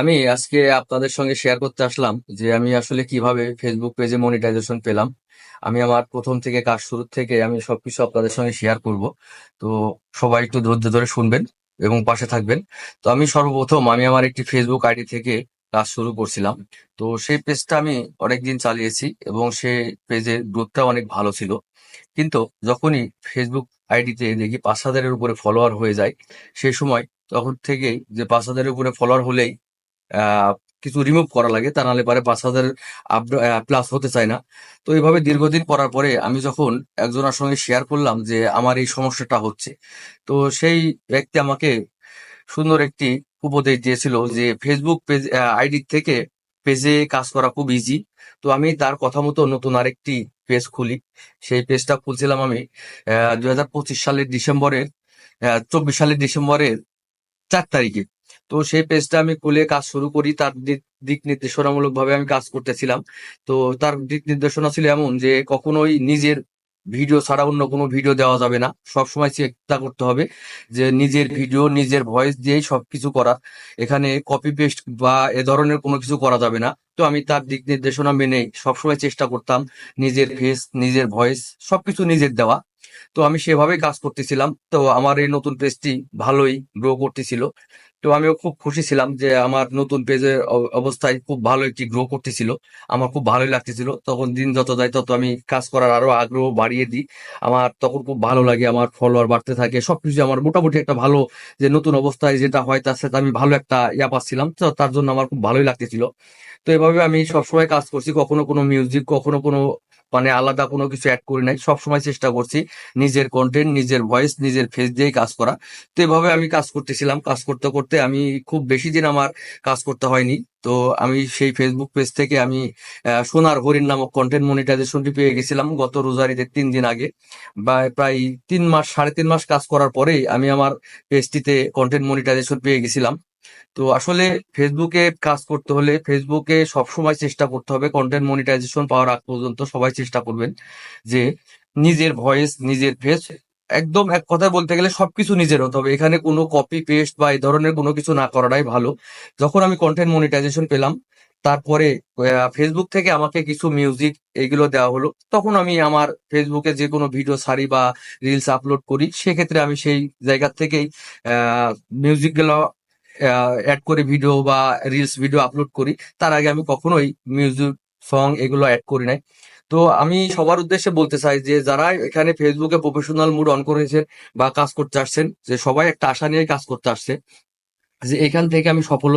আমি আজকে আপনাদের সঙ্গে শেয়ার করতে আসলাম যে আমি আসলে কিভাবে ফেসবুক পেজে মনিটাইজেশন পেলাম। আমি আমার প্রথম থেকে কাজ শুরু থেকে আমি সবকিছু আপনাদের সঙ্গে শেয়ার করব। তো সবাই একটু ধৈর্য ধরে শুনবেন এবং পাশে থাকবেন। তো আমি সর্বপ্রথম আমি আমার একটি ফেসবুক আইডি থেকে কাজ শুরু করছিলাম। তো সেই পেজটা আমি অনেকদিন চালিয়েছি এবং সেই পেজের গ্রোথটা অনেক ভালো ছিল। কিন্তু যখনই ফেসবুক আইডিতে দেখি ৫,০০০-এর উপরে ফলোয়ার হয়ে যায়, সেই সময় তখন থেকেই যে ৫,০০০-এর উপরে ফলোয়ার হলেই আহ, কিছু রিমুভ করা লাগে, তা নাহলে পারে ৫,০০০ প্লাস হতে চায় না। তো এইভাবে দীর্ঘদিন করার পরে আমি যখন একজনের সঙ্গে শেয়ার করলাম যে আমার এই সমস্যাটা হচ্ছে, তো সেই ব্যক্তি আমাকে সুন্দর একটি উপদেশ দিয়েছিল যে ফেসবুক পেজ আইডি থেকে পেজে কাজ করা খুব ইজি। তো আমি তার কথা মতো নতুন আরেকটি পেজ খুলি। সেই পেজটা খুলছিলাম আমি ২০২৫ সালের ডিসেম্বরের ৪ তারিখে। তো সেই পেজটা আমি খুলে কাজ শুরু করি। তার দিক দিক নির্দেশনামূলক ভাবে আমি কাজ করতেছিলাম। তো তার দিক নির্দেশনা ছিল এমন যে কখনোই নিজের ভিডিও ছাড়া অন্য কোনো ভিডিও দেওয়া যাবে না। সবসময় চেষ্টা করতে হবে যে নিজের ভিডিও নিজের ভয়েস দিয়েই সবকিছু করা। এখানে কপি পেস্ট বা এ ধরনের কোনো কিছু করা যাবে না। তো আমি তার দিক নির্দেশনা মেনেই সবসময় চেষ্টা করতাম নিজের ফেস নিজের ভয়েস সবকিছু নিজের দেওয়া। তো আমি সেভাবেই কাজ করতেছিলাম। তো আমার এই নতুন পেজটি ভালোই গ্রো করতেছিল। তো আমিও খুব খুশি ছিলাম যে আমার নতুন পেজের অবস্থায় খুব ভালো একটি গ্রো করতেছিল। আমার খুব ভালোই লাগতেছিল। তখন দিন যত যায় তত আমি কাজ করার আরো আগ্রহ বাড়িয়ে দিই। আমার তখন খুব ভালো লাগে, আমার ফলোয়ার বাড়তে থাকে। সবকিছু আমার মোটামুটি একটা ভালো, যে নতুন অবস্থায় যেটা হয় তার সাথে আমি ভালো একটা ইয়া পাচ্ছিলাম। তো তার জন্য আমার খুব ভালোই লাগতেছিল। তো এভাবে আমি সবসময় কাজ করছি। কখনো কোনো মিউজিক, কখনো কোনো মানে আলাদা কোনো কিছু এড করি নাই। সবসময় চেষ্টা করছি নিজের কন্টেন্ট, নিজের ভয়েস, নিজের ফেস দিয়েই কাজ করা। তো এভাবে আমি কাজ করতেছিলাম। কাজ করতে, করতে আমি খুব বেশি দিন আমার কাজ করতে হয়নি। তো আমি সেই ফেসবুক পেজ থেকে আমি সোনার হরিণ নামক কন্টেন্ট মনিটাইজেশনটি পেয়ে গেছিলাম গত রোজার ঈদের ৩ দিন আগে। বা প্রায় ৩ মাস, ৩.৫ মাস কাজ করার পরেই আমি আমার পেজটিতে কন্টেন্ট মনিটাইজেশন পেয়ে গেছিলাম। তো আসলে ফেসবুকে কাজ করতে হলে ফেসবুকে সবসময় চেষ্টা করতে হবে কন্টেন্ট মনিটাইজেশন পাওয়ার আগ পর্যন্ত সবাই চেষ্টা করবেন যে নিজের ভয়েস নিজের ফেস, একদম এক কথায় বলতে গেলে সবকিছু নিজের হতে হবে। এখানে কোনো কপি পেস্ট বা এই ধরনের কোনো কিছু না করাটাই ভালো। যখন আমি কন্টেন্ট মনিটাইজেশন পেলাম, তারপরে ফেসবুক থেকে আমাকে কিছু মিউজিক এইগুলো দেওয়া হলো। তখন আমি আমার ফেসবুকে যে কোনো ভিডিও ছাড়ি বা রিলস আপলোড করি, সেক্ষেত্রে আমি সেই জায়গা থেকেই মিউজিক গুলো অ্যাড করে ভিডিও বা রিলস ভিডিও আপলোড করি। তার আগে আমি কখনোই মিউজিক, সং এগুলো অ্যাড করি নাই। তো আমি সবার উদ্দেশ্যে বলতে চাই যে যারা এখানে ফেসবুকে প্রফেশনাল মুড অন করেছেন বা কাজ করতে আসছেন, যে সবাই একটা আশা নিয়ে কাজ করতে আসছে যে এখান থেকে আমি সফলতা